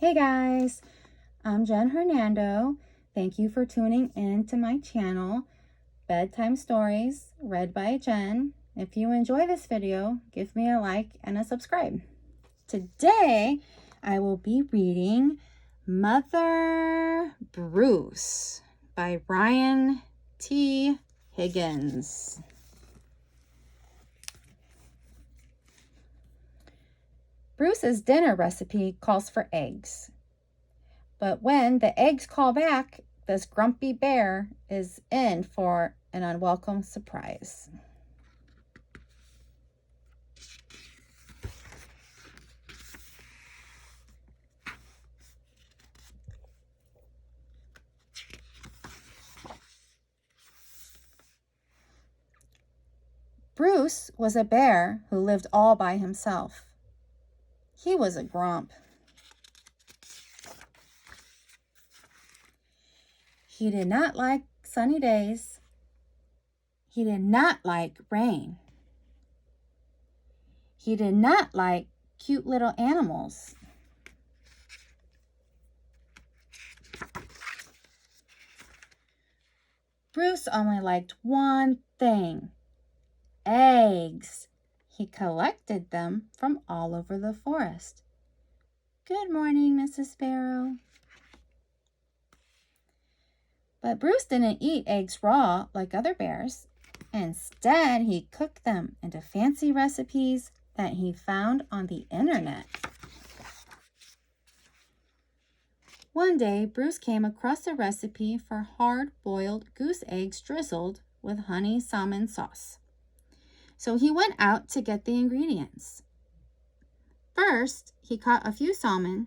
Hey guys, I'm Jen Hernando. Thank you for tuning in to my channel, Bedtime Stories Read by Jen. If you enjoy this video, give me a like and a subscribe. Today, I will be reading Mother Bruce by Ryan T. Higgins. Bruce's dinner recipe calls for eggs. But when the eggs call back, this grumpy bear is in for an unwelcome surprise. Bruce was a bear who lived all by himself. He was a grump. He did not like sunny days. He did not like rain. He did not like cute little animals. Bruce only liked one thing: eggs. He collected them from all over the forest. Good morning, Mrs. Sparrow. But Bruce didn't eat eggs raw like other bears. Instead, he cooked them into fancy recipes that he found on the internet. One day, Bruce came across a recipe for hard-boiled goose eggs drizzled with honey salmon sauce. So he went out to get the ingredients. First, he caught a few salmon.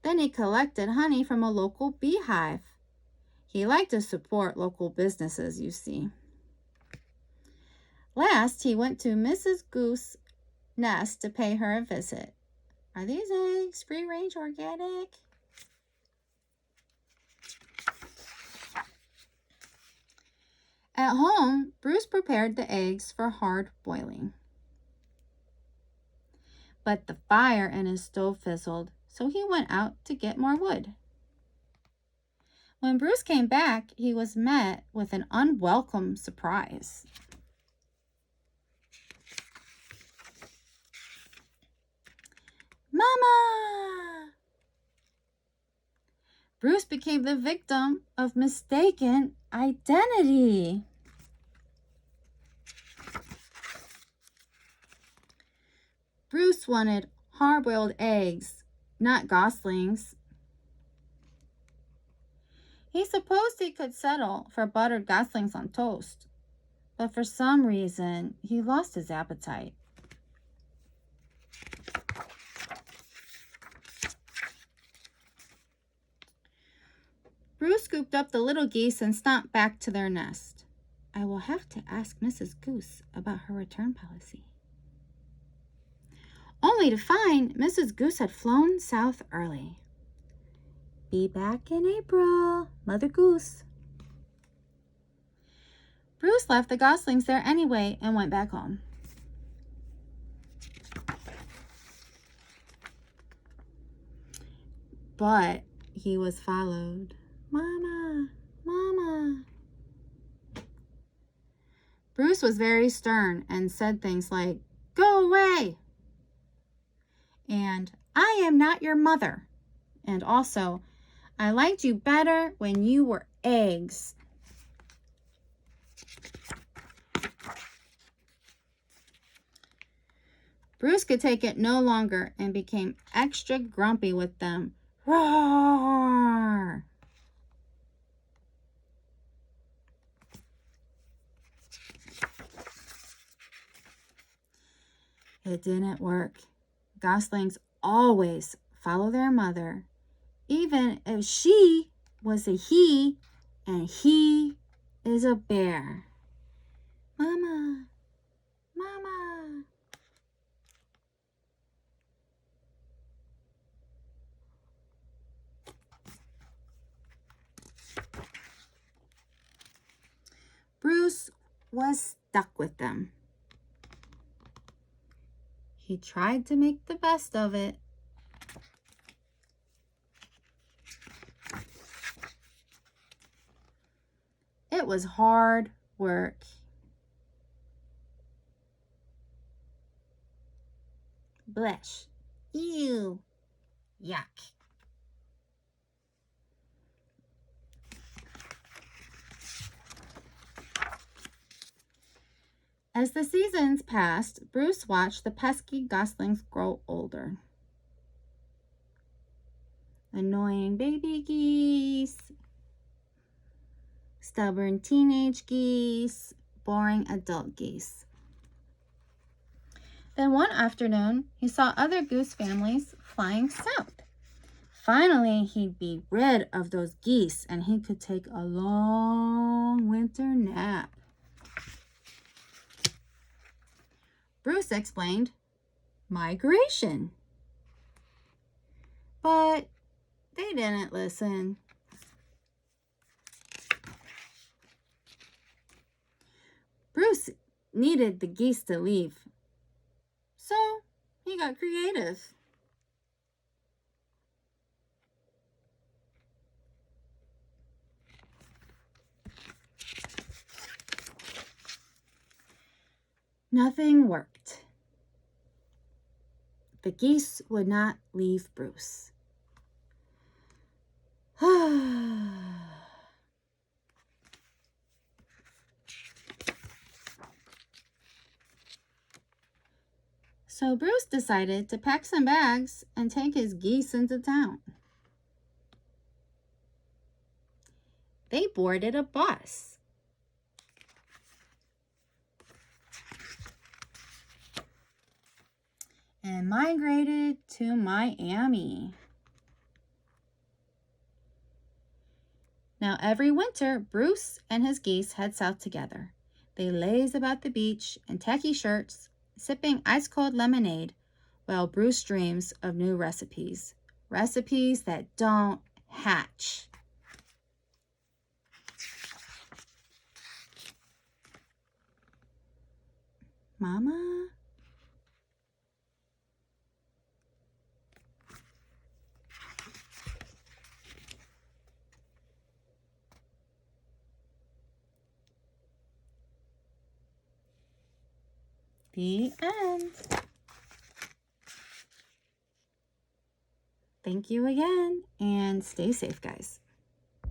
Then he collected honey from a local beehive. He liked to support local businesses, you see. Last, he went to Mrs. Goose's nest to pay her a visit. Are these eggs free-range organic? At home, Bruce prepared the eggs for hard boiling. But the fire in his stove fizzled, so he went out to get more wood. When Bruce came back, he was met with an unwelcome surprise. Mama! Bruce became the victim of mistaken identity. Bruce wanted hard-boiled eggs, not goslings. He supposed he could settle for buttered goslings on toast, but for some reason, he lost his appetite. Bruce scooped up the little geese and stomped back to their nest. I will have to ask Mrs. Goose about her return policy. Only to find Mrs. Goose had flown south early. Be back in April, Mother Goose. Bruce left the goslings there anyway and went back home. But he was followed. Mama, Mama. Bruce was very stern and said things like, go away, and I am not your mother, and also, I liked you better when you were eggs. Bruce could take it no longer and became extra grumpy with them. Roar! It didn't work. Goslings always follow their mother, even if she was a he and he is a bear. Mama, Mama. Bruce was stuck with them. He tried to make the best of it, It was hard work. Blesh. Ew. Yuck. As the seasons passed, Bruce watched the pesky goslings grow older. Annoying baby geese, stubborn teenage geese, boring adult geese. Then one afternoon, he saw other goose families flying south. Finally, he'd be rid of those geese and he could take a long winter nap. Bruce explained, migration. But they didn't listen. Bruce needed the geese to leave, so he got creative. Nothing worked. The geese would not leave Bruce. So Bruce decided to pack some bags and take his geese into town. They boarded a bus. And migrated to Miami. Now every winter, Bruce and his geese head south together. They laze about the beach in tacky shirts, sipping ice-cold lemonade, while Bruce dreams of new recipes. Recipes that don't hatch. Mama? The end. Thank you again, and stay safe, guys.